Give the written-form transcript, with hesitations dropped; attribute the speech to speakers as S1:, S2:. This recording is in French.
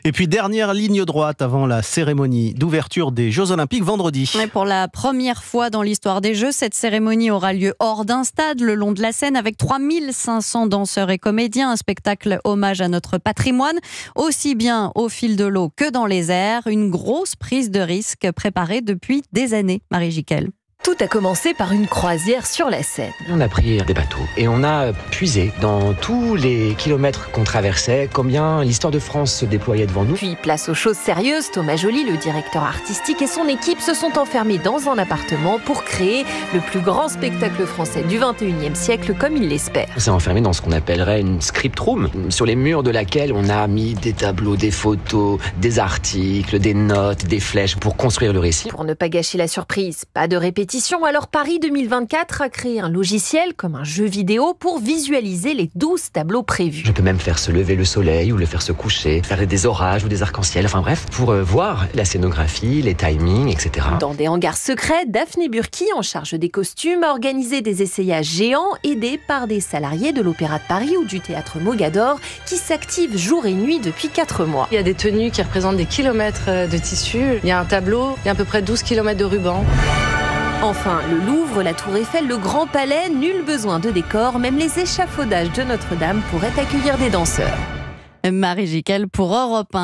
S1: Et puis dernière ligne droite avant la cérémonie d'ouverture des Jeux Olympiques vendredi.
S2: Et pour la première fois dans l'histoire des Jeux, cette cérémonie aura lieu hors d'un stade, le long de la Seine, avec 3500 danseurs et comédiens. Un spectacle hommage à notre patrimoine, aussi bien au fil de l'eau que dans les airs. Une grosse prise de risque préparée depuis des années, Marie Jiquel.
S3: Tout a commencé par une croisière sur la Seine.
S4: On a pris des bateaux et on a puisé dans tous les kilomètres qu'on traversait combien l'histoire de France se déployait devant nous.
S3: Puis, place aux choses sérieuses, Thomas Joly, le directeur artistique, et son équipe se sont enfermés dans un appartement pour créer le plus grand spectacle français du 21e siècle, comme ils l'espèrent.
S4: On s'est enfermé dans ce qu'on appellerait une script room, sur les murs de laquelle on a mis des tableaux, des photos, des articles, des notes, des flèches pour construire le récit.
S3: Pour ne pas gâcher la surprise, pas de répétition. Alors Paris 2024 a créé un logiciel comme un jeu vidéo pour visualiser les 12 tableaux prévus.
S4: Je peux même faire se lever le soleil ou le faire se coucher, faire des orages ou des arcs-en-ciel, enfin bref, pour voir la scénographie, les timings, etc.
S3: Dans des hangars secrets, Daphné Burki, en charge des costumes, a organisé des essayages géants aidés par des salariés de l'Opéra de Paris ou du Théâtre Mogador qui s'activent jour et nuit depuis 4 mois.
S5: Il y a des tenues qui représentent des kilomètres de tissu, il y a un tableau, il y a à peu près 12 kilomètres de ruban.
S3: Enfin, le Louvre, la Tour Eiffel, le Grand Palais, nul besoin de décor, même les échafaudages de Notre-Dame pourraient accueillir des danseurs.
S2: Marie Jiquel pour Europe 1.